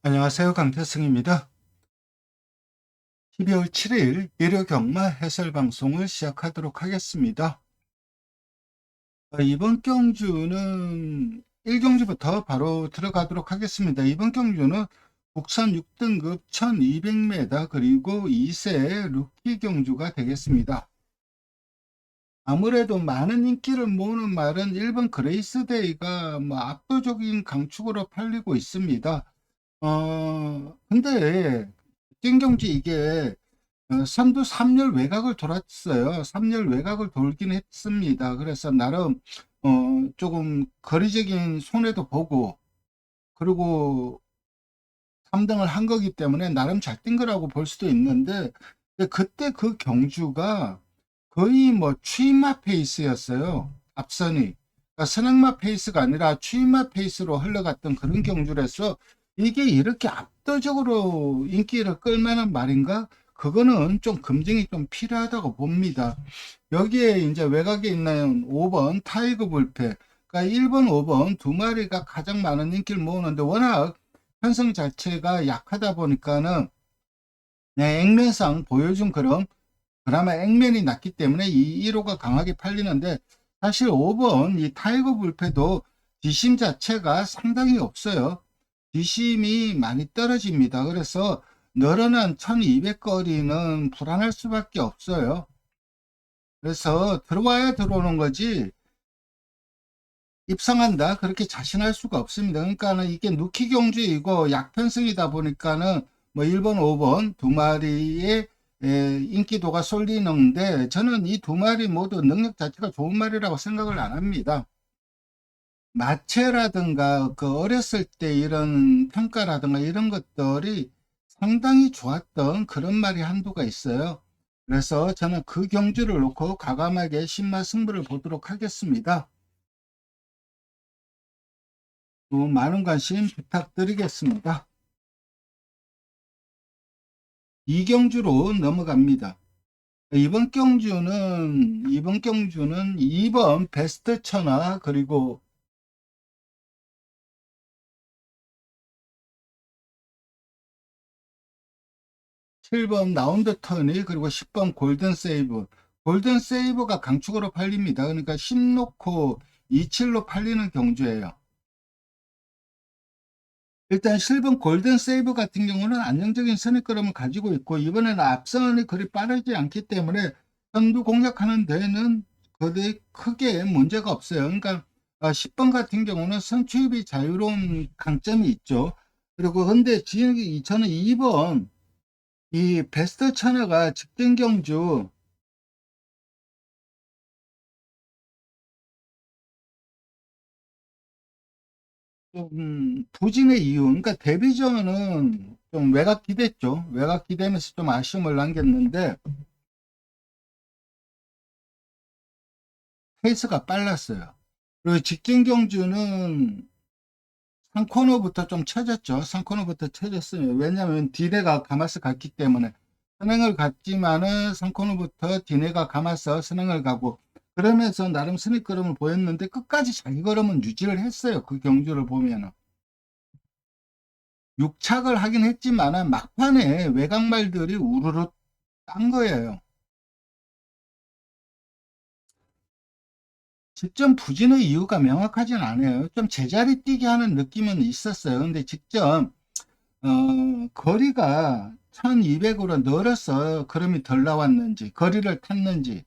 안녕하세요. 강태승입니다. 12월 7일 일요 경마 해설 방송을 시작하도록 하겠습니다. 이번 경주는 1경주부터 바로 들어가도록 하겠습니다. 이번 경주는 국산 6등급 1200m 그리고 2세 루키 경주가 되겠습니다. 아무래도 많은 인기를 모으는 말은 1번 그레이스데이가 압도적인 강축으로 팔리고 있습니다. 근데 띵경지 이게 선두 3열 외곽을 돌았어요. 3열 외곽을 돌긴 했습니다. 그래서 나름 조금 거리적인 손해도 보고 그리고 3등을 한 거기 때문에 나름 잘 뛴 거라고 볼 수도 있는데 그때 그 경주가 거의 추임마 페이스였어요. 앞선이. 그러니까 선행마 페이스가 아니라 추임마 페이스로 흘러갔던 그런 경주라서 이게 이렇게 압도적으로 인기를 끌만한 말인가? 그거는 좀 검증이 좀 필요하다고 봅니다. 여기에 이제 외곽에 있는 5번 타이거 불패, 그러니까 1번, 5번 두 마리가 가장 많은 인기를 모으는데 워낙 편성 자체가 약하다 보니까는 액면상 보여준 그런 그나마 액면이 낮기 때문에 이 1호가 강하게 팔리는데 사실 5번 이 타이거 불패도 뒷심 자체가 상당히 없어요. 뒷심이 많이 떨어집니다. 그래서 늘어난 1200거리는 불안할 수밖에 없어요. 그래서 들어와야 들어오는 거지 입상한다 그렇게 자신할 수가 없습니다. 그러니까는 이게 누키 경주이고 약편성이다 보니까는 1번 5번 두 마리의 인기도가 쏠리는데 저는 이 두 마리 모두 능력 자체가 좋은 말이라고 생각을 안 합니다. 마체라든가 그 어렸을 때 이런 평가라든가 이런 것들이 상당히 좋았던 그런 말이 한두가 있어요. 그래서 저는 그 경주를 놓고 과감하게 신마 승부를 보도록 하겠습니다. 많은 관심 부탁드리겠습니다. 이경주로 넘어갑니다. 이번 경주는 2번 베스트 천하 그리고 7번 라운드 터니 그리고 10번 골든 세이브. 골든 세이브가 강축으로 팔립니다. 그러니까 10 놓고 27로 팔리는 경주예요. 일단 7번 골든 세이브 같은 경우는 안정적인 선입걸음을 가지고 있고 이번에는 앞선이 그리 빠르지 않기 때문에 선두 공략하는 데는 그리 크게 문제가 없어요. 그러니까 10번 같은 경우는 선취입이 자유로운 강점이 있죠. 그리고 근데 저는 2번 이 베스트 천하가 직전 경주 좀 부진의 이유, 그러니까 데뷔전은 좀 외곽 기대죠. 외곽 기대면서 좀 아쉬움을 남겼는데 페이스가 빨랐어요. 그리고 직전 경주는 3코너부터 좀 쳐졌죠. 3코너부터 쳐졌어요. 왜냐하면 디네가 감아서 갔기 때문에 선행을 갔지만은 3코너부터 디네가 감아서 선행을 가고 그러면서 나름 선입 걸음을 보였는데 끝까지 자기 걸음은 유지를 했어요. 그 경주를 보면은. 6착을 하긴 했지만 막판에 외곽말들이 우르르 딴 거예요. 직전 부진의 이유가 명확하진 않아요. 좀 제자리 뛰게 하는 느낌은 있었어요. 근데 직전 거리가 1200으로 늘어서 걸음이 덜 나왔는지 거리를 탔는지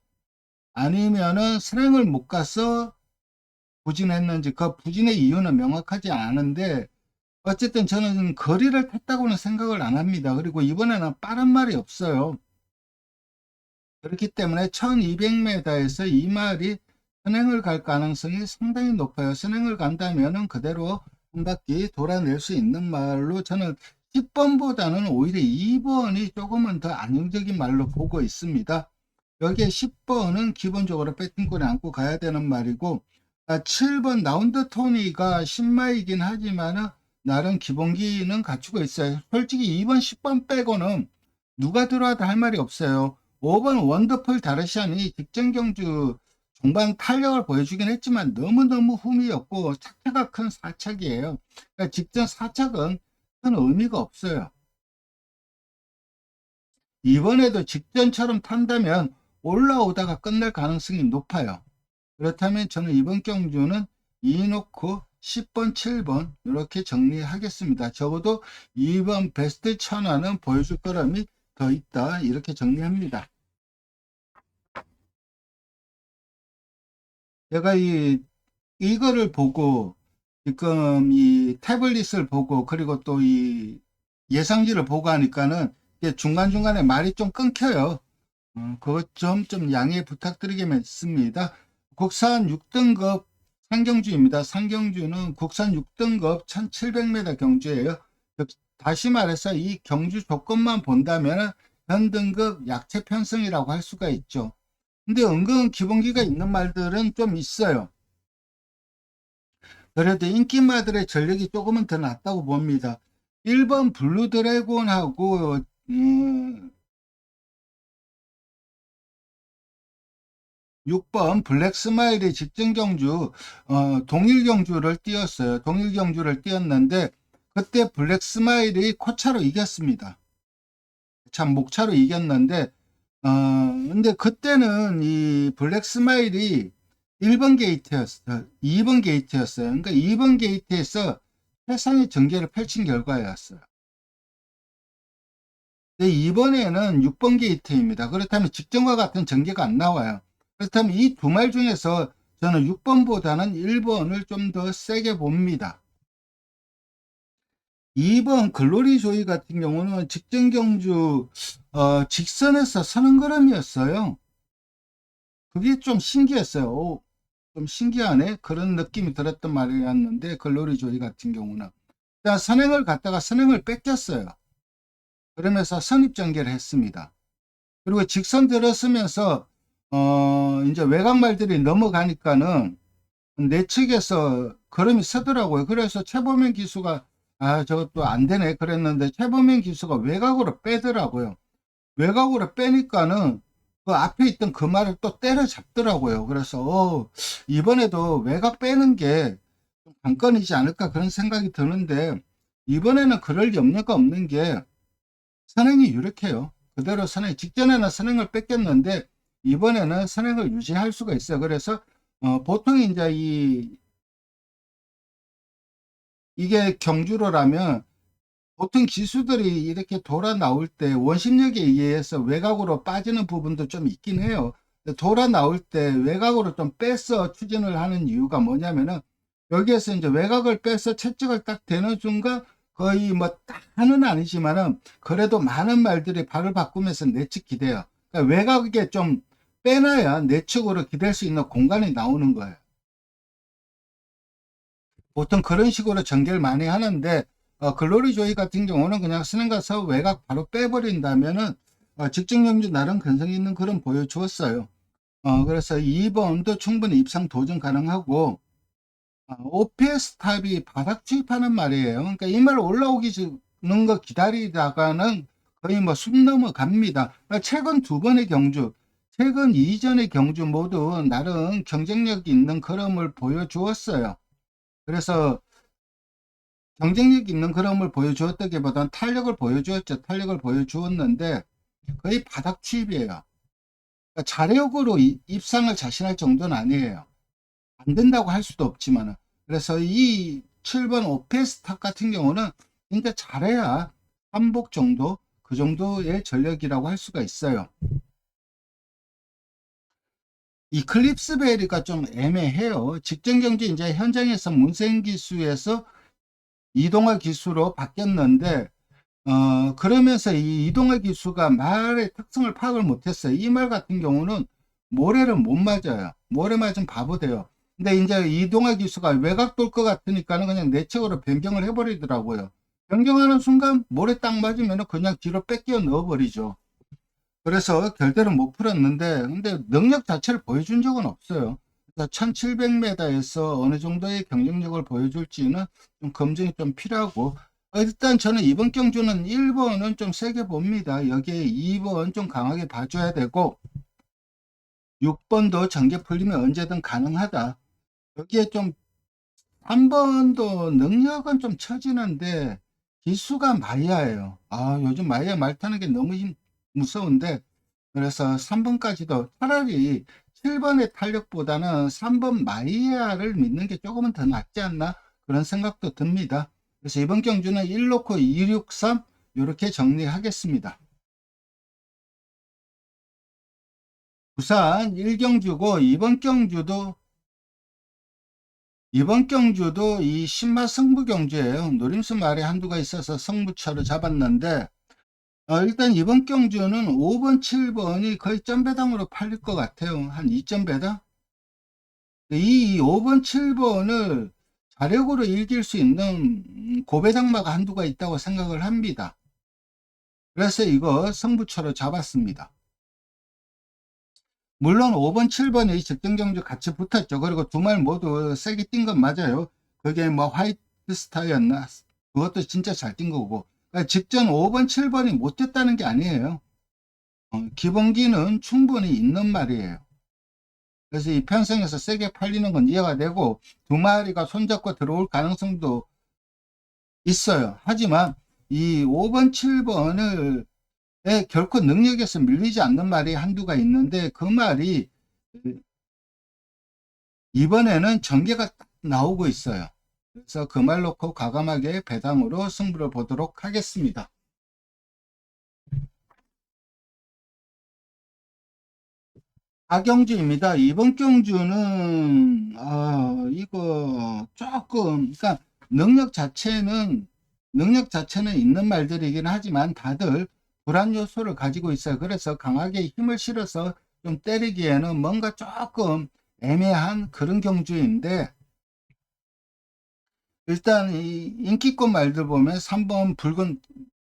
아니면은 선행을 못 가서 부진했는지 그 부진의 이유는 명확하지 않은데 어쨌든 저는 거리를 탔다고는 생각을 안 합니다. 그리고 이번에는 빠른 말이 없어요. 그렇기 때문에 1200m에서 이 말이 선행을 갈 가능성이 상당히 높아요. 선행을 간다면 그대로 한 바퀴 돌아낼 수 있는 말로 저는 10번보다는 오히려 2번이 조금은 더 안정적인 말로 보고 있습니다. 여기에 10번은 기본적으로 배팅권에 안고 가야 되는 말이고 7번 라운드 토니가 신마이긴 하지만 나름 기본기는 갖추고 있어요. 솔직히 2번 10번 빼고는 누가 들어와도 할 말이 없어요. 5번 원더풀 다르시안이 직전 경주 종반 탄력을 보여주긴 했지만 너무너무 흠이 없고 차차가 큰 사착이에요. 그러니까 직전 사착은 큰 의미가 없어요. 이번에도 직전처럼 탄다면 올라오다가 끝날 가능성이 높아요. 그렇다면 저는 이번 경주는 2 놓고 10번, 7번 이렇게 정리하겠습니다. 적어도 2번 베스트 천안은 보여줄 거람이 더 있다. 이렇게 정리합니다. 제가 이거를 보고 지금 이 태블릿을 보고 그리고 또 이 예상지를 보고 하니까는 이게 중간중간에 말이 좀 끊겨요. 그것 좀 양해 부탁드리겠습니다. 국산 6등급 상경주입니다. 상경주는 국산 6등급 1700m 경주예요. 다시 말해서 이 경주 조건만 본다면 현등급 약체 편성이라고 할 수가 있죠. 근데 은근 기본기가 있는 말들은 좀 있어요. 그래도 인기마들의 전력이 조금은 더 낫다고 봅니다. 1번 블루 드래곤하고 6번 블랙 스마일이 직전 경주 동일 경주를 뛰었어요. 동일 경주를 뛰었는데 그때 블랙 스마일이 코차로 이겼습니다. 참 목차로 이겼는데 근데 그때는 이 블랙 스마일이 1번 게이트였어요. 2번 게이트였어요. 그러니까 2번 게이트에서 최상의 전개를 펼친 결과였어요. 근데 이번에는 6번 게이트입니다. 그렇다면 직전과 같은 전개가 안 나와요. 그렇다면 이 두 말 중에서 저는 6번보다는 1번을 좀 더 세게 봅니다. 2번 글로리 조이 같은 경우는 직전 경주 직선에서 서는 걸음이었어요. 그게 좀 신기했어요. 좀 신기하네 그런 느낌이 들었던 말이었는데 글로리 조이 같은 경우는 선행을 갔다가 선행을 뺏겼어요. 그러면서 선입전개를 했습니다. 그리고 직선 들었으면서 이제 외곽말들이 넘어가니까는 내측에서 걸음이 서더라고요. 그래서 최범현 기수가 저것도 안 되네 그랬는데 최범현 기수가 외곽으로 빼더라고요. 외곽으로 빼니까는 그 앞에 있던 그 말을 또 때려잡더라고요. 그래서 이번에도 외곽 빼는 게 관건이지 않을까 그런 생각이 드는데 이번에는 그럴 염려가 없는 게 선행이 유력해요. 그대로 선행 직전에는 선행을 뺏겼는데 이번에는 선행을 유지할 수가 있어요. 그래서 보통 이제 이게 경주로라면 보통 기수들이 이렇게 돌아 나올 때 원심력에 의해서 외곽으로 빠지는 부분도 좀 있긴 해요. 돌아 나올 때 외곽으로 좀 빼서 추진을 하는 이유가 뭐냐면은 여기에서 이제 외곽을 빼서 채찍을 딱 대는 순간 거의 뭐 다는 아니지만은 그래도 많은 말들이 발을 바꾸면서 내측 기대요. 그러니까 외곽에 좀 빼놔야 내측으로 기댈 수 있는 공간이 나오는 거예요. 보통 그런 식으로 전개를 많이 하는데 글로리 조이 같은 경우는 그냥 스는 가서 외곽 바로 빼버린다면은 직전 경주 나름 근성 있는 그런 보여주었어요. 그래서 2번도 충분히 입상 도전 가능하고 OPS 탑이 바닥 투입하는 말이에요. 그러니까 이 말 올라오기 주는 거 기다리다가는 거의 뭐 숨 넘어갑니다. 그러니까 최근 두 번의 경주, 최근 이전의 경주 모두 나름 경쟁력 있는 걸음을 보여주었어요. 그래서 경쟁력 있는 그림을 보여주었다기보다는 탄력을 보여주었죠. 탄력을 보여주었는데 거의 바닥 투입이에요. 그러니까 자력으로 입상을 자신할 정도는 아니에요. 안 된다고 할 수도 없지만 그래서 이 7번 오페스탑 같은 경우는 진짜 잘해야 한복 정도 그 정도의 전력이라고 할 수가 있어요. 이 클립스 베리가 좀 애매해요. 직전 경기 이제 현장에서 문생 기수에서 이동화 기수로 바뀌었는데 그러면서 이 이동화 기수가 말의 특성을 파악을 못했어요. 이 말 같은 경우는 모래를 못 맞아요. 모래 맞으면 바보 돼요. 근데 이제 이동화 기수가 외곽 돌 것 같으니까는 그냥 내측으로 변경을 해버리더라고요. 변경하는 순간 모래 딱 맞으면 그냥 뒤로 뺏겨 넣어버리죠. 그래서 결대를 못 풀었는데, 근데 능력 자체를 보여준 적은 없어요. 1700m에서 어느 정도의 경쟁력을 보여줄지는 좀 검증이 좀 필요하고, 일단 저는 이번 경주는 1번은 좀 세게 봅니다. 여기에 2번 좀 강하게 봐줘야 되고, 6번도 전개 풀리면 언제든 가능하다. 여기에 좀 3번도 능력은 좀 처지는데, 기수가 마이야예요. 요즘 마이야 말 타는 게 너무 무서운데, 그래서 3번까지도 차라리 7번의 탄력보다는 3번 마이야를 믿는 게 조금은 더 낫지 않나 그런 생각도 듭니다. 그래서 이번 경주는 1 놓고 263 이렇게 정리하겠습니다. 부산 1경주고 이번 경주도 이 신마 승부 경주예요. 노림수 말에 한두가 있어서 승부처로 잡았는데, 일단 이번 경주는 5번, 7번이 거의 점배당으로 팔릴 것 같아요. 한 2점배당? 이 5번, 7번을 자력으로 이길 수 있는 고배당마가 한두가 있다고 생각을 합니다. 그래서 이거 승부처로 잡았습니다. 물론 5번, 7번이 직전경주 같이 붙었죠. 그리고 두 말 모두 세게 뛴 건 맞아요. 그게 뭐 화이트 스타였나? 그것도 진짜 잘 뛴 거고. 그러니까 직전 5번, 7번이 못 뛰었다는 게 아니에요. 기본기는 충분히 있는 말이에요. 그래서 이 편성에서 세게 팔리는 건 이해가 되고, 두 마리가 손잡고 들어올 가능성도 있어요. 하지만 이 5번, 7번을 결코 능력에서 밀리지 않는 말이 한두가 있는데, 그 말이 이번에는 전개가 딱 나오고 있어요. 그래서 그 말 놓고 과감하게 배당으로 승부를 보도록 하겠습니다. 하경주입니다. 이번 경주는 이거 조금, 그러니까 능력 자체는 있는 말들이긴 하지만 다들 불안 요소를 가지고 있어요. 그래서 강하게 힘을 실어서 좀 때리기에는 뭔가 조금 애매한 그런 경주인데, 일단 이 인기권 말들 보면 3번 붉은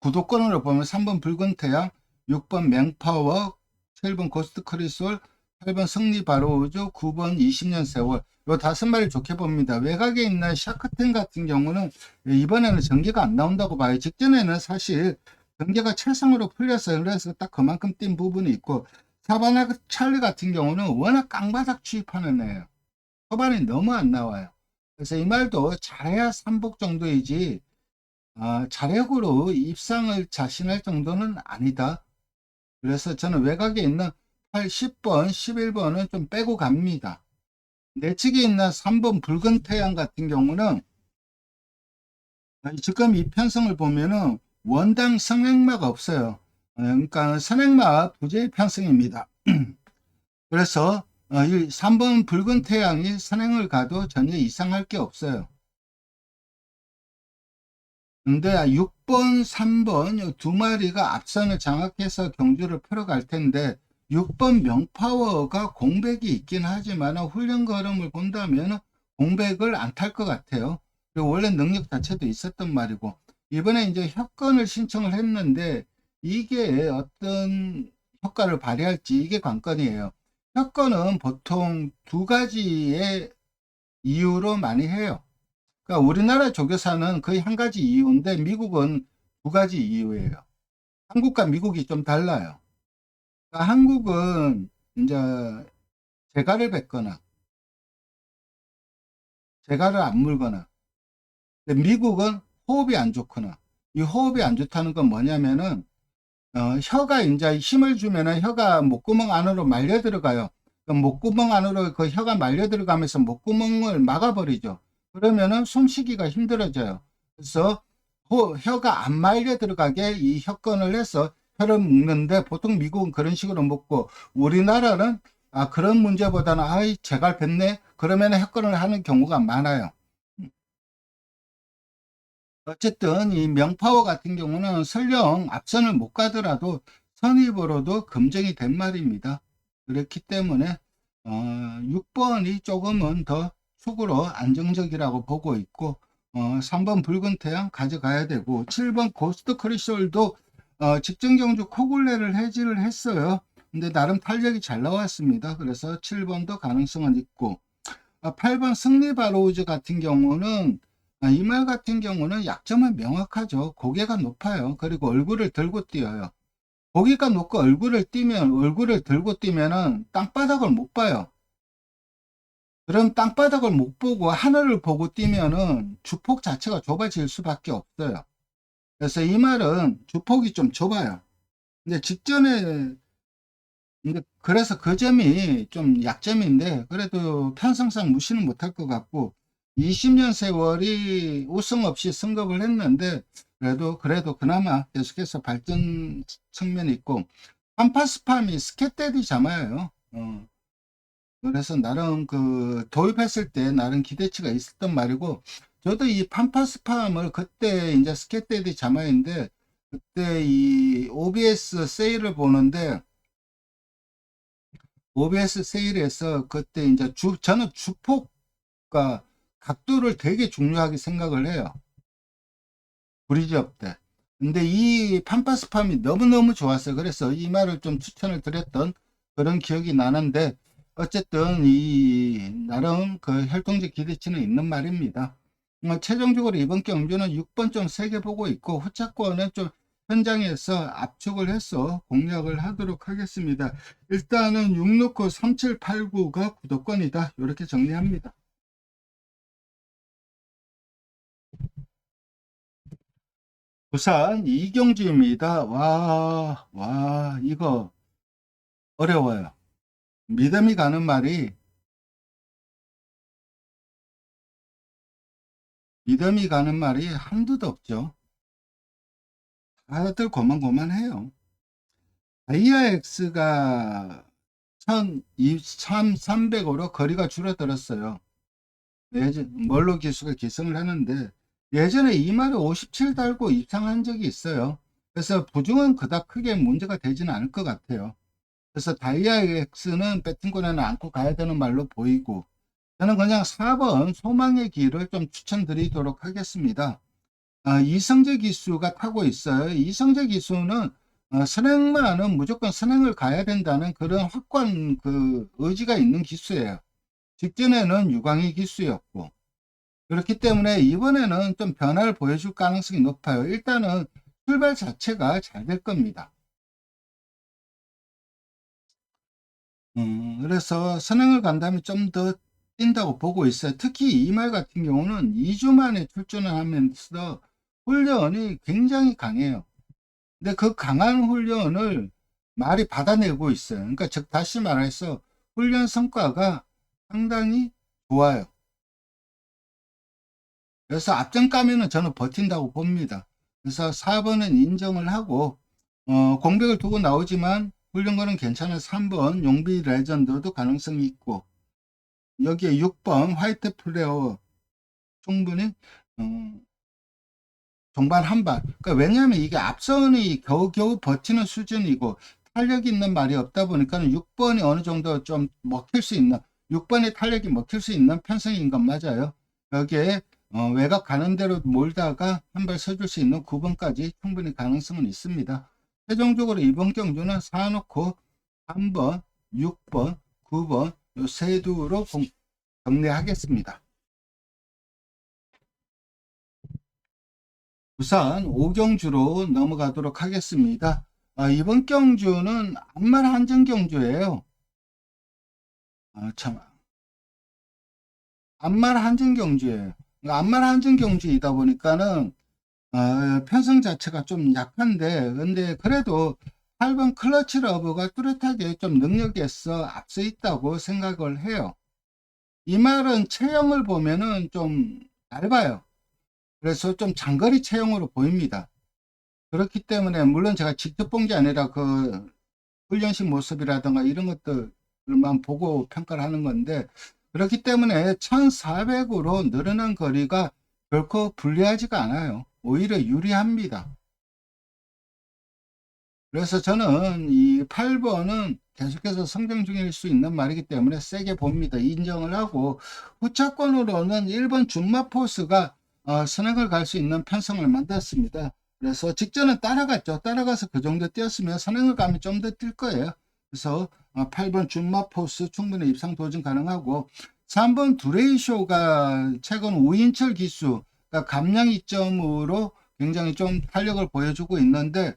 구독권으로 보면 3번 붉은 태양, 6번 맹파워, 7번 고스트 크리솔, 8번 승리 바로우즈, 9번 20년 세월. 요 다섯 마리 좋게 봅니다. 외곽에 있는 샤크텐 같은 경우는 이번에는 전개가 안 나온다고 봐요. 직전에는 사실 전개가 철상으로 풀렸어요. 그래서 딱 그만큼 뛴 부분이 있고, 사바나 찰리 같은 경우는 워낙 깡바닥 취입하는 애예요. 초반에 너무 안 나와요. 그래서 이 말도 잘해야 3복 정도이지, 자력으로 입상을 자신할 정도는 아니다. 그래서 저는 외곽에 있는 8, 10번, 11번은 좀 빼고 갑니다. 내측에 있는 3번 붉은 태양 같은 경우는 지금 이 편성을 보면은 원당 선행마가 없어요. 그러니까 선행마 부재의 편성입니다. 그래서 이 3번 붉은 태양이 선행을 가도 전혀 이상할 게 없어요. 근데 6번, 3번 두 마리가 앞선을 장악해서 경주를 풀어갈 텐데, 6번 명파워가 공백이 있긴 하지만 훈련 걸음을 본다면 공백을 안 탈 것 같아요. 그리고 원래 능력 자체도 있었던 말이고, 이번에 이제 협건을 신청을 했는데 이게 어떤 효과를 발휘할지 이게 관건이에요. 협건은 보통 두 가지의 이유로 많이 해요. 그러니까 우리나라 조교사는 거의 한 가지 이유인데 미국은 두 가지 이유예요. 한국과 미국이 좀 달라요. 그러니까 한국은 이제 재갈을 뱉거나 재갈을 안 물거나, 근데 미국은 호흡이 안 좋거나. 이 호흡이 안 좋다는 건 뭐냐면은 혀가 이제 힘을 주면은 혀가 목구멍 안으로 말려 들어가요. 목구멍 안으로 그 혀가 말려 들어가면서 목구멍을 막아버리죠. 그러면은 숨쉬기가 힘들어져요. 그래서 혀가 안 말려 들어가게 이 혀건을 해서 혀를 묶는데, 보통 미국은 그런 식으로 묶고, 우리나라는 그런 문제보다는 제갈 뱉네 그러면 혀건을 하는 경우가 많아요. 어쨌든 이 명파워 같은 경우는 설령 앞선을 못 가더라도 선입으로도 검증이 된 말입니다. 그렇기 때문에 6번이 조금은 더 축으로 안정적이라고 보고 있고, 3번 붉은 태양 가져가야 되고, 7번 고스트 크리솔도 직전 경주 코굴레를 해지를 했어요. 근데 나름 탄력이 잘 나왔습니다. 그래서 7번도 가능성은 있고, 8번 승리 바로우즈 같은 경우는, 이 말 같은 경우는 약점은 명확하죠. 고개가 높아요. 그리고 얼굴을 들고 뛰어요. 고개가 높고 얼굴을 들고 뛰면은 땅바닥을 못 봐요. 그럼 땅바닥을 못 보고 하늘을 보고 뛰면은 주폭 자체가 좁아질 수밖에 없어요. 그래서 이 말은 주폭이 좀 좁아요. 근데 직전에 이제 그래서 그 점이 좀 약점인데 그래도 편성상 무시는 못할 것 같고 20년 세월이 우승 없이 승급을 했는데 그래도 그나마 계속해서 발전 측면이 있고 판파스팜이 스캣데디 자마예요. 그래서 나름 그 도입했을 때 나름 기대치가 있었던 말이고 저도 이 판파스팜을 그때 이제 스캣데디 자마인데 그때 이 OBS 세일을 보는데 OBS 세일에서 그때 이제 저는 주폭과 각도를 되게 중요하게 생각을 해요. 브리지업 때. 근데 이 판파스팜이 너무너무 좋았어요. 그래서 이 말을 좀 추천을 드렸던 그런 기억이 나는데 어쨌든 이 나름 그 혈통적 기대치는 있는 말입니다. 최종적으로 이번 경주는 6번 좀 세게 보고 있고 후차권은 좀 현장에서 압축을 해서 공략을 하도록 하겠습니다. 일단은 669 3789가 구독권이다. 이렇게 정리합니다. 부산 이경주입니다. 이거 어려워요. 믿음이 가는 말이, 믿음이 가는 말이 한두도 없죠. 다들 고만고만해요. IRX가 1300으로 거리가 줄어들었어요. 멀로 기수가 기승을 하는데, 예전에 이 말에 57 달고 입상한 적이 있어요. 그래서 부중은 그닥 크게 문제가 되지는 않을 것 같아요. 그래서 다이아엑스는 배팅권에는 안고 가야 되는 말로 보이고, 저는 그냥 4번 소망의 길을 좀 추천드리도록 하겠습니다. 이성재 기수가 타고 있어요. 이성재 기수는 선행만은 무조건 선행을 가야 된다는 그런 확고한 그 의지가 있는 기수예요. 직전에는 유광희 기수였고 그렇기 때문에 이번에는 좀 변화를 보여줄 가능성이 높아요. 일단은 출발 자체가 잘 될 겁니다. 그래서 선행을 간다면 좀 더 뛴다고 보고 있어요. 특히 이 말 같은 경우는 2주 만에 출전을 하면서 훈련이 굉장히 강해요. 근데 그 강한 훈련을 말이 받아내고 있어요. 그러니까 즉 다시 말해서 훈련 성과가 상당히 좋아요. 그래서 앞전 가면은 저는 버틴다고 봅니다. 그래서 4번은 인정을 하고 공백을 두고 나오지만 훈련거는 괜찮은 3번 용비 레전드도 가능성이 있고 여기에 6번 화이트 플레어 충분히 어, 종반 한 발. 그러니까 왜냐하면 이게 앞선이 겨우겨우 버티는 수준이고 탄력이 있는 말이 없다 보니까 6번이 어느 정도 좀 먹힐 수 있는 6번의 탄력이 먹힐 수 있는 편성인 건 맞아요. 여기에 외곽 가는 대로 몰다가 한 발 서줄 수 있는 9번까지 충분히 가능성은 있습니다. 최종적으로 이번 경주는 사놓고 3번, 6번, 9번 세 두로 정리하겠습니다. 우선 5경주로 넘어가도록 하겠습니다. 이번 경주는 안말 한정 경주예요. 참, 안말 한정 경주예요. 안말 한정 경주이다 보니까는 편성 자체가 좀 약한데, 근데 그래도 8번 클러치 러브가 뚜렷하게 좀 능력에서 앞서 있다고 생각을 해요. 이 말은 체형을 보면은 좀 얇아요. 그래서 좀 장거리 체형으로 보입니다. 그렇기 때문에 물론 제가 직접 본 게 아니라 그 훈련식 모습이라든가 이런 것들만 보고 평가를 하는 건데 그렇기 때문에 1400으로 늘어난 거리가 결코 불리하지가 않아요. 오히려 유리합니다. 그래서 저는 이 8번은 계속해서 성장 중일 수 있는 말이기 때문에 세게 봅니다. 인정을 하고 후차권으로는 1번 준마포스가 선행을 갈 수 있는 편성을 만들었습니다. 그래서 직전은 따라갔죠. 따라가서 그 정도 뛰었으면 선행을 가면 좀 더 뛸 거예요. 그래서 8번 준마포스 충분히 입상 도전 가능하고 3번 두레이쇼가 최근 우인철 기수 그러니까 감량 이점으로 굉장히 좀 탄력을 보여주고 있는데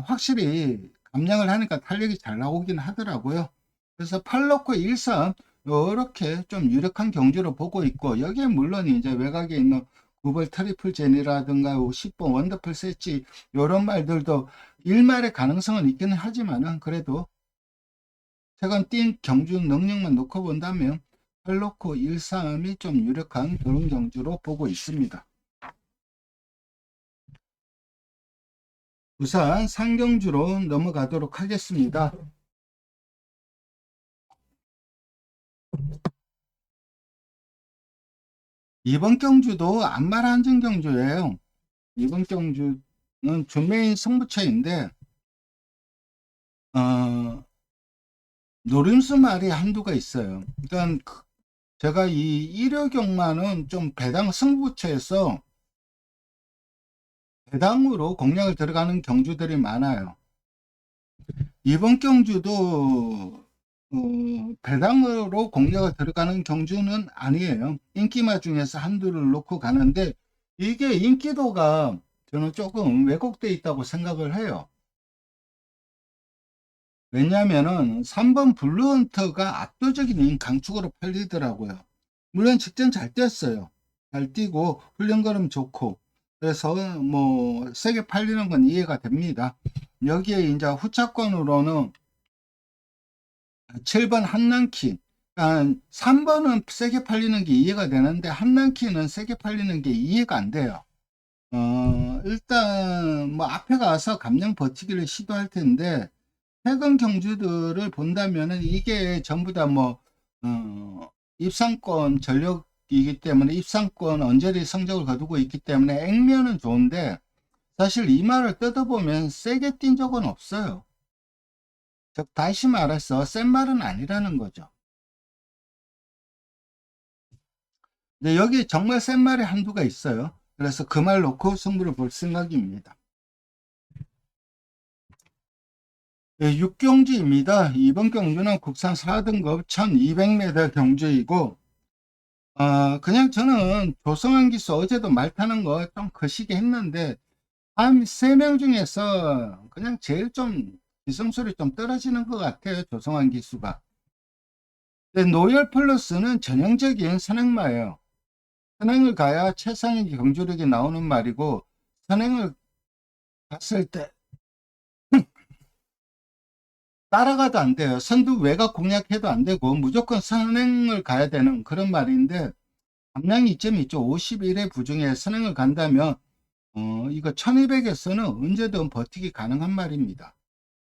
확실히 감량을 하니까 탄력이 잘 나오긴 하더라고요. 그래서 8놓고 13 이렇게 좀 유력한 경주로 보고 있고 여기에 물론 이제 외곽에 있는 구벌 트리플 제니라든가 10번 원더풀 세치 이런 말들도 일말의 가능성은 있기는 하지만은 그래도 최근 뛴 경주 능력만 놓고 본다면 8놓고 1-3이 좀 유력한 그런 경주로 보고 있습니다. 부산 상경주로 넘어가도록 하겠습니다. 이번 경주도 안말 한정 경주예요. 이번 경주는 준메인 승부처인데 노림수 말이 한두가 있어요. 그러니까 제가 이 1호 경마는 좀 배당 승부처에서 배당으로 공략을 들어가는 경주들이 많아요. 이번 경주도 배당으로 공략을 들어가는 경주는 아니에요. 인기마 중에서 한두를 놓고 가는데 이게 인기도가 저는 조금 왜곡되어 있다고 생각을 해요. 왜냐면은 3번 블루헌터가 압도적인 강축으로 팔리더라고요. 물론 직전 잘 뛰었어요. 잘 뛰고 훈련걸음 좋고 그래서 뭐 세게 팔리는 건 이해가 됩니다. 여기에 이제 후차권으로는 7번 한남키, 3번은 세게 팔리는 게 이해가 되는데 한남키는 세게 팔리는 게 이해가 안 돼요. 일단 뭐 앞에 가서 감량 버티기를 시도할 텐데 최근 경주들을 본다면은 이게 전부 다 뭐 입상권 전력이기 때문에 입상권 언저리 성적을 거두고 있기 때문에 액면은 좋은데 사실 이 말을 뜯어보면 세게 뛴 적은 없어요. 즉 다시 말해서 센 말은 아니라는 거죠. 근데 여기 정말 센 말이 한두가 있어요. 그래서 그 말 놓고 승부를 볼 생각입니다. 6경주입니다. 이번 경주는 국산 4등급 1200m 경주이고 그냥 저는 조성환 기수 어제도 말 타는 거 좀 거시기 했는데 한 3명 중에서 그냥 제일 좀 기성술이 좀 떨어지는 것 같아요. 조성환 기수가. 근데 노열 플러스는 전형적인 선행마예요. 선행을 가야 최상의 경주력이 나오는 말이고 선행을 갔을 때 따라가도 안 돼요. 선두 외곽 공략해도 안 되고 무조건 선행을 가야 되는 그런 말인데 감량이 이점이 있죠. 51회 부중에 선행을 간다면 이거 1200에서는 언제든 버티기 가능한 말입니다.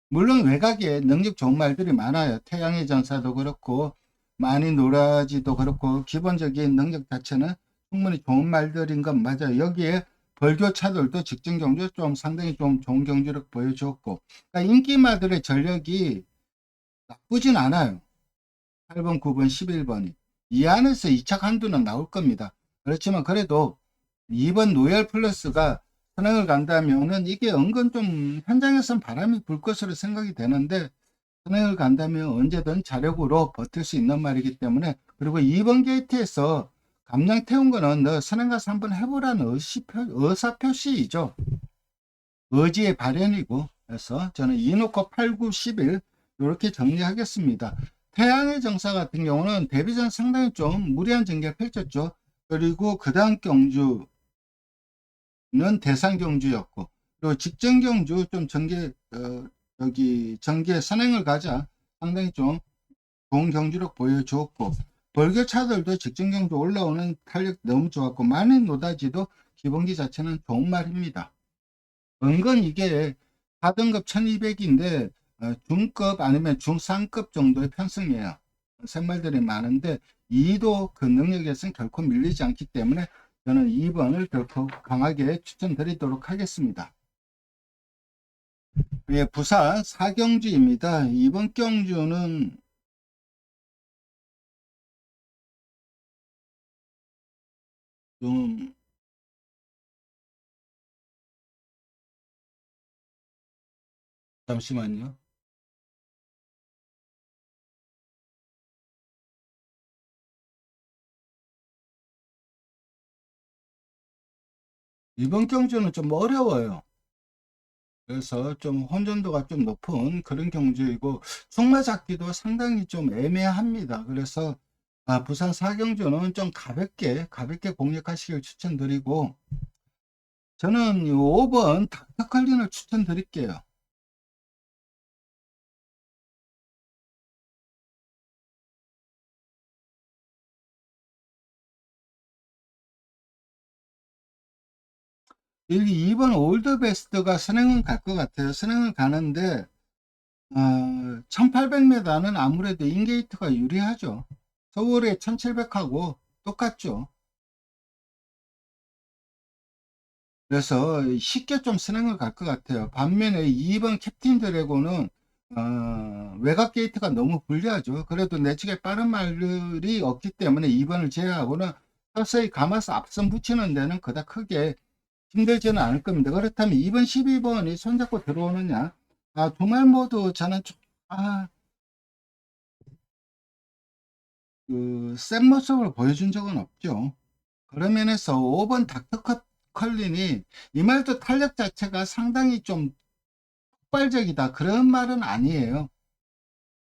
물론 외곽에 능력 좋은 말들이 많아요. 태양의 전사도 그렇고 많이 노라지도 그렇고 기본적인 능력 자체는 충분히 좋은 말들인 건 맞아요. 여기에 벌교차들도 직전 경주 좀 상당히 좀 좋은 경주력 보여줬고 그러니까 인기마들의 전력이 나쁘진 않아요. 8번, 9번, 11번이 이 안에서 2착 한두는 나올 겁니다. 그렇지만 그래도 2번 노열 플러스가 선행을 간다면은 이게 은근 좀 현장에선 바람이 불 것으로 생각이 되는데 선행을 간다면 언제든 자력으로 버틸 수 있는 말이기 때문에 그리고 2번 게이트에서 감량 태운 거는 너 선행 가서 한번 해보라는 의사표시이죠. 의지의 발현이고 그래서 저는 2놓고 8, 9, 11 이렇게 정리하겠습니다. 태양의 정사 같은 경우는 데뷔전 상당히 좀 무리한 전개를 펼쳤죠. 그리고 그 다음 경주는 대상 경주였고 그리고 직전 경주 좀 전개 선행을 가자 상당히 좀 좋은 경주력 보여주었고 벌교차들도 직전 경주 올라오는 탄력 너무 좋았고 만인 노다지도 기본기 자체는 좋은 말입니다. 은근 이게 4등급 1200인데 중급 아니면 중상급 정도의 편승이에요. 생말들이 많은데 2도 그 능력에서는 결코 밀리지 않기 때문에 저는 2번을 결코 강하게 추천드리도록 하겠습니다. 예, 부산 사경주입니다. 이번 경주는 좀 잠시만요. 이번 경주는 좀 어려워요. 그래서 좀 혼전도가 좀 높은 그런 경주이고 속마 잡기도 상당히 좀 애매합니다. 그래서 부산 사경주는 좀 가볍게 공략하시길 추천드리고, 저는 이 5번 닥터컬린을 추천드릴게요. 2번 올드베스트가 선행은 갈 것 같아요. 선행은 가는데 1800m는 아무래도 인게이트가 유리하죠. 서울의 1700하고 똑같죠. 그래서 쉽게 좀 선행을 갈 것 같아요. 반면에 2번 캡틴 드래곤은 외곽 게이트가 너무 불리하죠. 그래도 내측에 빠른 말들이 없기 때문에 2번을 제외하고는 서서히 감아서 앞선 붙이는 데는 그닥 크게 힘들지는 않을 겁니다. 그렇다면 2번, 12번이 손잡고 들어오느냐? 두 말 모두 저는 센 모습을 보여준 적은 없죠. 그런 면에서 5번 닥터 컬린이 이 말도 탄력 자체가 상당히 좀 폭발적이다. 그런 말은 아니에요.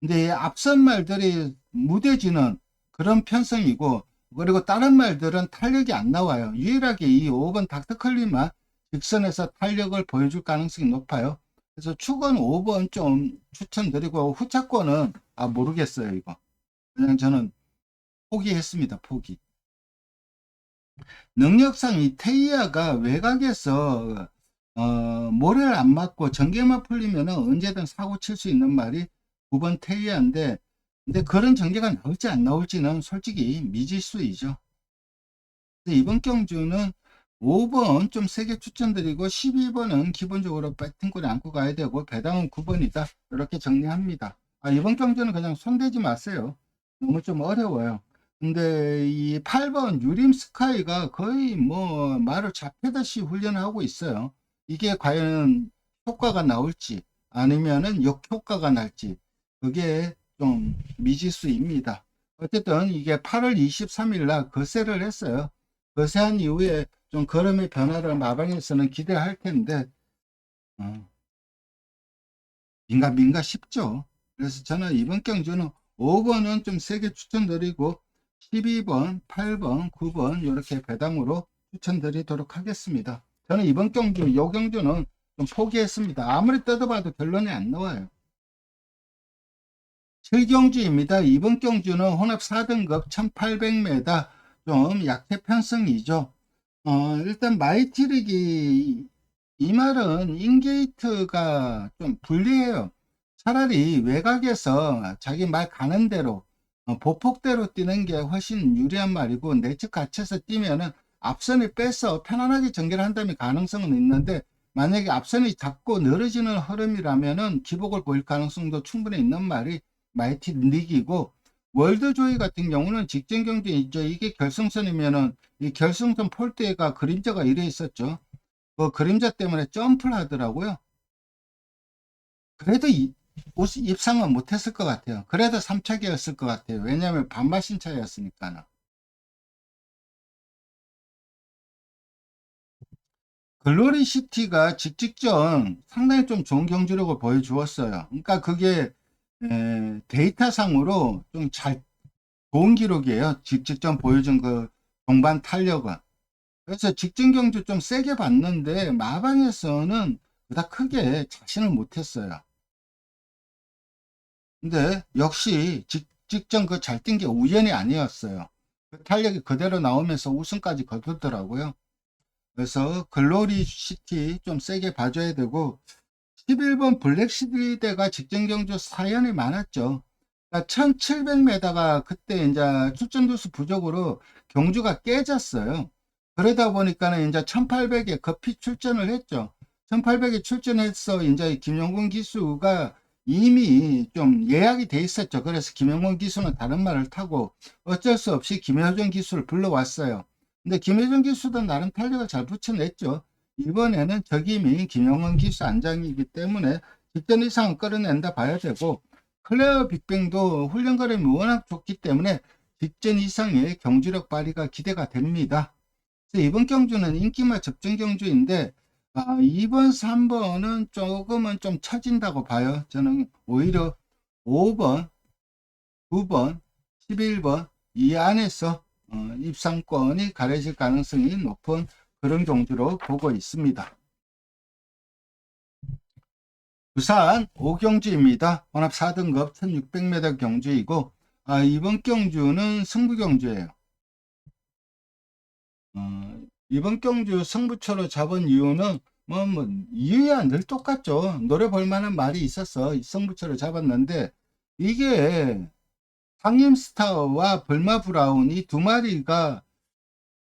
근데 앞선 말들이 무뎌지는 그런 편성이고, 그리고 다른 말들은 탄력이 안 나와요. 유일하게 이 5번 닥터컬리만 직선에서 탄력을 보여줄 가능성이 높아요. 그래서 축은 5번 좀 추천드리고, 후차권은 모르겠어요. 이거 그냥 저는 포기했습니다. 포기. 능력상 이 테이아가 외곽에서 모래를 안 맞고 전개만 풀리면 언제든 사고 칠 수 있는 말이 9번 테이아인데, 근데 그런 전개가 나올지 안 나올지는 솔직히 미지수이죠. 이번 경주는 5번 좀 세게 추천드리고, 12번은 기본적으로 배팅골에 안고 가야 되고, 배당은 9번이다. 이렇게 정리합니다. 이번 경주는 그냥 손대지 마세요. 너무 좀 어려워요. 근데 이 8번 유림 스카이가 거의 뭐 말을 잡히듯이 훈련하고 있어요. 이게 과연 효과가 나올지 아니면은 역효과가 날지, 그게 좀 미지수입니다. 어쨌든 이게 8월 23일 날 거세를 했어요. 거세한 이후에 좀 걸음의 변화를 마방에서는 기대할 텐데 어, 민가 싶죠. 그래서 저는 이번 경주는 5번은 좀 세게 추천드리고, 12번, 8번, 9번 이렇게 배당으로 추천드리도록 하겠습니다. 저는 이번 경주, 요 경주는 좀 포기했습니다. 아무리 뜯어봐도 결론이 안 나와요. 7경주입니다. 이번 경주는 혼합 4등급 1800m 좀 약체 편성이죠. 일단 마이티릭이, 이 말은 인게이트가 좀 불리해요. 차라리 외곽에서 자기 말 가는 대로 보폭대로 뛰는 게 훨씬 유리한 말이고, 내측 갇혀서 뛰면은 앞선이 빼서 편안하게 전개를 한다면 가능성은 있는데, 만약에 앞선이 작고 늘어지는 흐름이라면은 기복을 보일 가능성도 충분히 있는 말이 마이티 릭이고, 월드조이 같은 경우는 직전 경기에 있죠. 이게 결승선이면은 이 결승선 폴대가 그림자가 이래 있었죠. 그 그림자 때문에 점프를 하더라고요. 그래도 입상은 못했을 것 같아요. 그래도 3차기였을 것 같아요. 왜냐하면 반발 신차였으니까. 글로리 시티가 직직전 상당히 좀 좋은 경주력을 보여주었어요. 그러니까 그게 데이터상으로 좀 좋은 기록이에요. 직직전 보여준 그 동반 탄력은. 그래서 직전 경주 좀 세게 봤는데 마방에서는 그닥 크게 자신을 못했어요. 근데 역시 직전 그 잘 뛴 게 우연이 아니었어요. 그 탄력이 그대로 나오면서 우승까지 거두더라고요. 그래서 글로리 시티 좀 세게 봐줘야 되고, 11번 블랙시대가 직전 경주 사연이 많았죠. 그러니까 1700m가 그때 이제 출전 두수 부족으로 경주가 깨졌어요. 그러다 보니까는 이제 1800에 급히 출전을 했죠. 1800에 출전해서 이제 김영곤 기수가 이미 좀 예약이 돼 있었죠. 그래서 김영곤 기수는 다른 말을 타고 어쩔 수 없이 김효정 기수를 불러왔어요. 근데 김효정 기수도 나름 탄력을 잘 붙여냈죠. 이번에는 적임이 김영건 기수 안장이기 때문에 직전 이상은 끌어낸다 봐야 되고, 클레어 빅뱅도 훈련 거름이 워낙 좋기 때문에 직전 이상의 경주력 발휘가 기대가 됩니다. 그래서 이번 경주는 인기마 접전 경주인데 2번, 3번은 조금은 좀 처진다고 봐요. 저는 오히려 5번, 9번, 11번 이 안에서 입상권이 가려질 가능성이 높은 그런 경주로 보고 있습니다. 부산 5경주입니다. 혼합 4등급 1600m 경주이고 이번 경주는 승부 경주예요. 이번 경주 승부처로 잡은 이유는 이유야 늘 똑같죠. 노래 볼만한 말이 있어서 승부처로 잡았는데 이게 상임스타와 벌마 브라운 이 두 마리가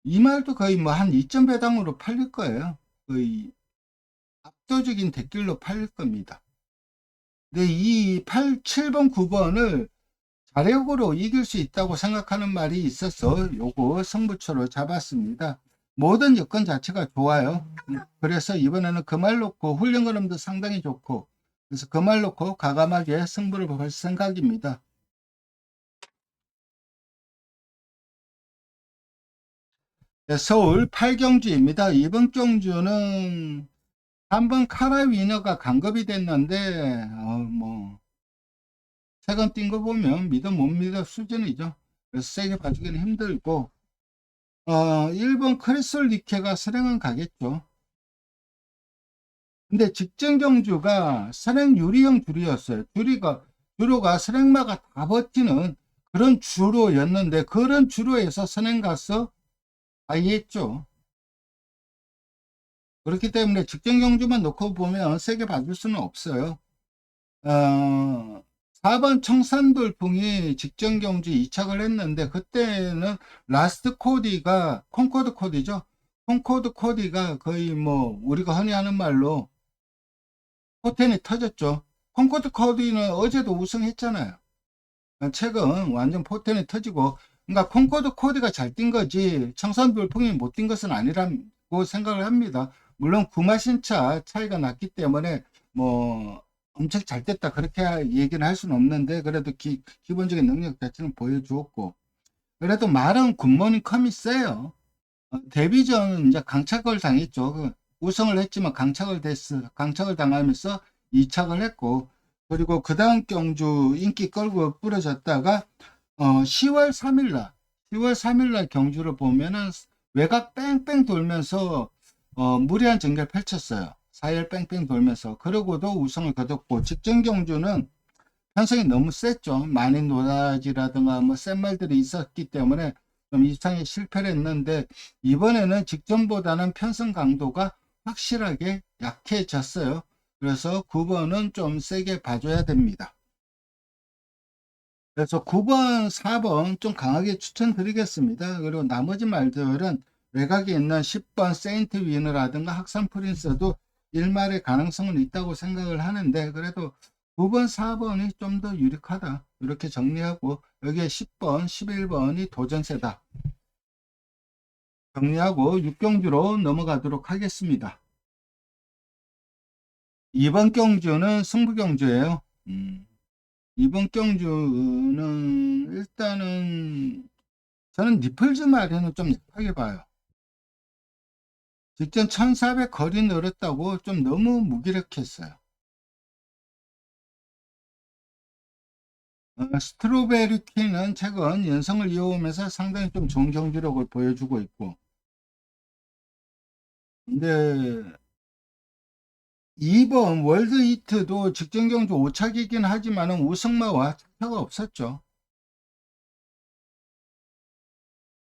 이 말도 거의 한 2.배당으로 팔릴 거예요. 거의 압도적인 대길로 팔릴 겁니다. 근데 이 7번 9번을 자력으로 이길 수 있다고 생각하는 말이 있어서 요거 승부처로 잡았습니다. 모든 여건 자체가 좋아요. 그래서 이번에는 그 말 놓고 훈련 걸음도 상당히 좋고 그래서 그 말 놓고 과감하게 승부를 볼 생각입니다. 네, 서울 8경주입니다. 이번 경주는 한번 카라 위너가 강급이 됐는데 최근 뛴 거 보면 믿어 못 믿어 수준이죠. 그래서 세게 봐주기는 힘들고 1번 크리솔 니케가 선행은 가겠죠. 근데 직전 경주가 선행 유리형 줄이었어요. 주로가 선행마가 다 버티는 그런 주로였는데 그런 주로에서 선행 가서 아이했죠. 그렇기 때문에 직전 경주만 놓고 보면 세게 봐줄 수는 없어요. 4번 청산돌풍이 직전 경주 2착을 했는데 그때는 라스트 코디가 콩코드 코디죠. 콩코드 코디가 거의 우리가 흔히 하는 말로 포텐이 터졌죠. 콩코드 코디는 어제도 우승했잖아요. 최근 완전 포텐이 터지고 그러니까 콩코드 코디가 잘 뛴 거지 청산돌풍이 못 뛴 것은 아니라고 생각을 합니다. 물론 구마신차 차이가 났기 때문에 엄청 잘 됐다 그렇게 얘기는 할 수는 없는데 그래도 기본적인 능력 자체는 보여주었고 그래도 말은 굿모닝 컴이 세요. 데뷔전 이제 강착을 당했죠. 우승을 했지만 강착을 당하면서 2착을 했고 그리고 그 다음 경주 인기 끌고 부러졌다가 10월 3일날 경주를 보면은 외곽 뺑뺑 돌면서 무리한 전개를 펼쳤어요. 4일 뺑뺑 돌면서 그러고도 우승을 거뒀고 직전 경주는 편성이 너무 셌죠. 많이 노다지라든가 센 말들이 있었기 때문에 좀 이상하게 실패를 했는데 이번에는 직전보다는 편성 강도가 확실하게 약해졌어요. 그래서 9번은 좀 세게 봐줘야 됩니다. 그래서 9번, 4번 좀 강하게 추천드리겠습니다. 그리고 나머지 말들은 외곽에 있는 10번 세인트 위너라든가 학산 프린스도 일말의 가능성은 있다고 생각을 하는데 그래도 9번, 4번이 좀 더 유력하다. 이렇게 정리하고 여기에 10번, 11번이 도전세다. 정리하고 6경주로 넘어가도록 하겠습니다. 이번 경주는 승부경주예요. 이번 경주는 일단은 저는 니플즈 말에는 좀 약하게 봐요. 직전 1400 거리 늘었다고 좀 너무 무기력했어요. 스트로베리 퀸은 최근 연성을 이어오면서 상당히 좀 좋은 경기력을 보여주고 있고 근데 2번 월드 히트도 직전 경주 5착이긴 하지만 우승마와 차가 없었죠.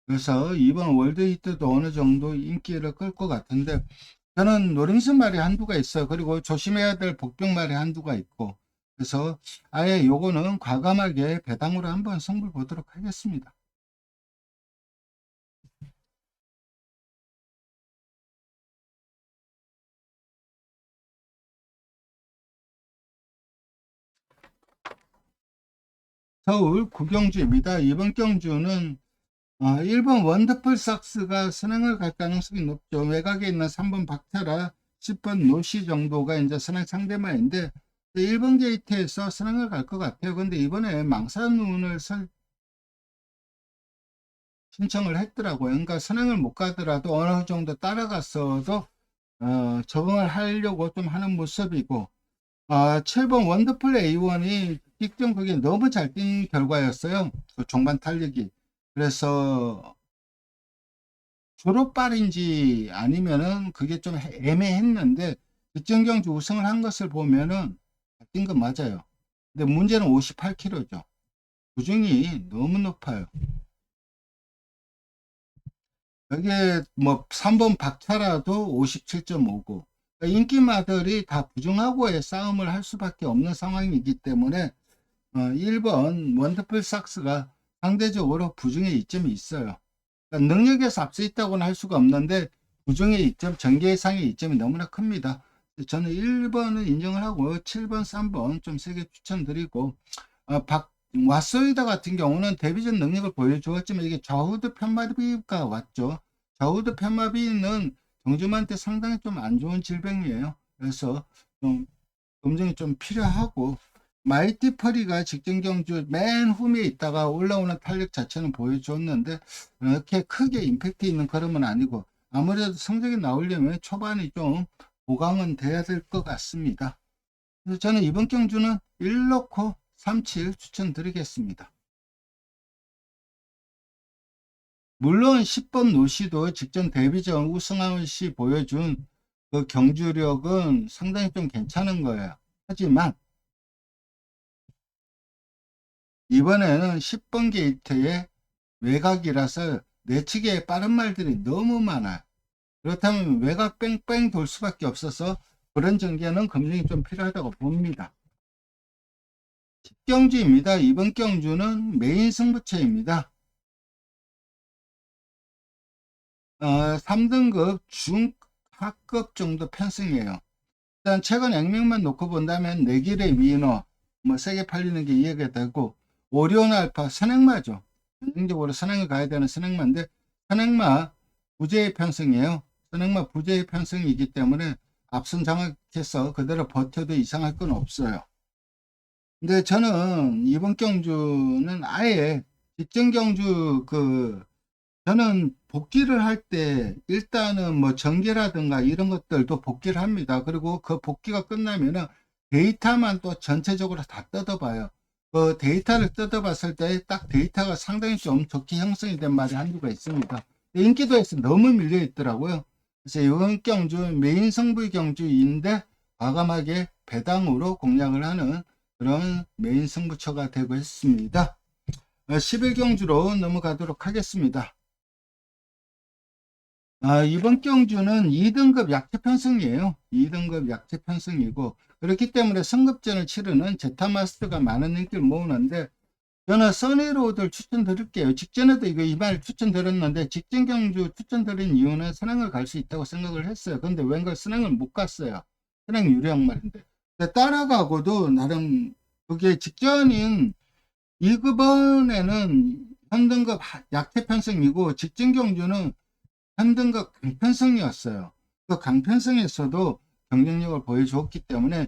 그래서 이번 월드 히트도 어느 정도 인기를 끌 것 같은데 저는 노림수 말이 한두가 있어요. 그리고 조심해야 될 복병 말이 한두가 있고 그래서 아예 요거는 과감하게 배당으로 한번 승부를 보도록 하겠습니다. 서울 구경주입니다. 이번 경주는 1번 원더풀 삭스가 선행을 갈 가능성이 높죠. 외곽에 있는 3번 박테라, 10번 노시 정도가 이제 선행 상대마인데 1번 게이트에서 선행을 갈 것 같아요. 근데 이번에 망사눈을 신청을 했더라고요. 그러니까 선행을 못 가더라도 어느 정도 따라갔어도 적응을 하려고 좀 하는 모습이고 7번 원더풀 A1이 직전 그게 너무 잘 뛴 결과였어요. 그 종반 탄력이. 그래서 주로빨인지 아니면은 그게 좀 애매했는데 득점경주 우승을 한 것을 보면은 뛴 건 맞아요. 근데 문제는 58kg죠. 부중이 너무 높아요. 여기에 뭐 3번 박차라도 57.5고 인기마들이 다 부중하고의 싸움을 할 수밖에 없는 상황이기 때문에 1번 원더풀 삭스가 상대적으로 부중의 이점이 있어요. 그러니까 능력에서 앞서 있다고는 할 수가 없는데 부중의 이점, 전개상의 이점이 너무나 큽니다. 저는 1번은 인정을 하고 7번, 3번 좀 세게 추천드리고 왓소이다 같은 경우는 데뷔전 능력을 보여주었지만 이게 좌우드 편마비가 왔죠. 좌우드 편마비는 정주만한테 상당히 좀 안 좋은 질병이에요. 그래서 좀 검증이 좀 필요하고 마이티 퍼리가 직전 경주 맨 후미에 있다가 올라오는 탄력 자체는 보여줬는데 이렇게 크게 임팩트 있는 걸음은 아니고 아무래도 성적이 나오려면 초반이 좀 보강은 돼야 될 것 같습니다. 그래서 저는 이번 경주는 1 넣고 37 추천드리겠습니다. 물론 10번 노시도 직전 데뷔전 우승함 시 보여준 그 경주력은 상당히 좀 괜찮은 거예요. 하지만 이번에는 10번 게이트의 외곽이라서 내치기에 빠른 말들이 너무 많아요. 그렇다면 외곽 뺑뺑 돌 수밖에 없어서 그런 전개는 검증이 좀 필요하다고 봅니다. 10경주입니다. 이번 경주는 메인 승부처입니다. 3등급 중하급 정도 편승이에요. 일단 최근 액면만 놓고 본다면 내길의 위너 뭐 세게 팔리는 게 이해가 되고 오리온 알파 선행마죠. 전형적으로 선행을 가야 되는 선행마인데 선행마 부재의 편승이에요. 선행마 부재의 편승이기 때문에 앞선 장악해서 그대로 버텨도 이상할 건 없어요. 근데 저는 이번 경주는 아예 직전 경주 저는 복귀를 할 때 일단은 뭐 전개라든가 이런 것들도 복귀를 합니다. 그리고 그 복귀가 끝나면은 데이터만 또 전체적으로 다 뜯어봐요. 그 데이터를 뜯어봤을 때 딱 데이터가 상당히 좀 좋게 형성이 된 말이 한두가 있습니다. 인기도에서 너무 밀려 있더라고요. 그래서 이번 경주 메인 성부 경주인데 과감하게 배당으로 공략을 하는 그런 메인 승부처가 되고 있습니다. 11경주로 넘어가도록 하겠습니다. 이번 경주는 2등급 약체 편승이에요. 2등급 약체 편승이고 그렇기 때문에 승급전을 치르는 제타마스터가 많은 인기를 모으는데 저는 써니로드를 추천드릴게요. 직전에도 이 말 추천드렸는데 직전 경주 추천드린 이유는 선행을 갈 수 있다고 생각을 했어요. 근데 웬걸 선행을 못 갔어요. 선행 유리한 말인데 따라가고도 나름 그게 직전인 이번에는 현등급 약체 편승이고 직전 경주는 현등급 강편성이었어요. 그 강편성에서도 경쟁력을 보여줬기 때문에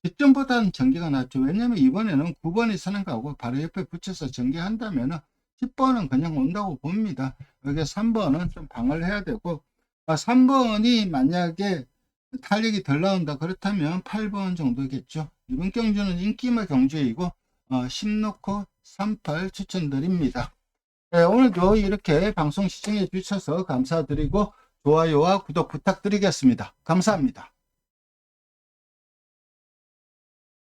뒷전보다는 전개가 낫죠. 왜냐면 이번에는 9번이 선행가고 바로 옆에 붙여서 전개한다면 10번은 그냥 온다고 봅니다. 여기 3번은 좀 방어를 해야 되고 3번이 만약에 탄력이 덜 나온다 그렇다면 8번 정도겠죠. 이번 경주는 인기마 경주이고 10 놓고 38 추천드립니다. 네, 오늘도 이렇게 방송 시청해 주셔서 감사드리고 좋아요와 구독 부탁드리겠습니다. 감사합니다.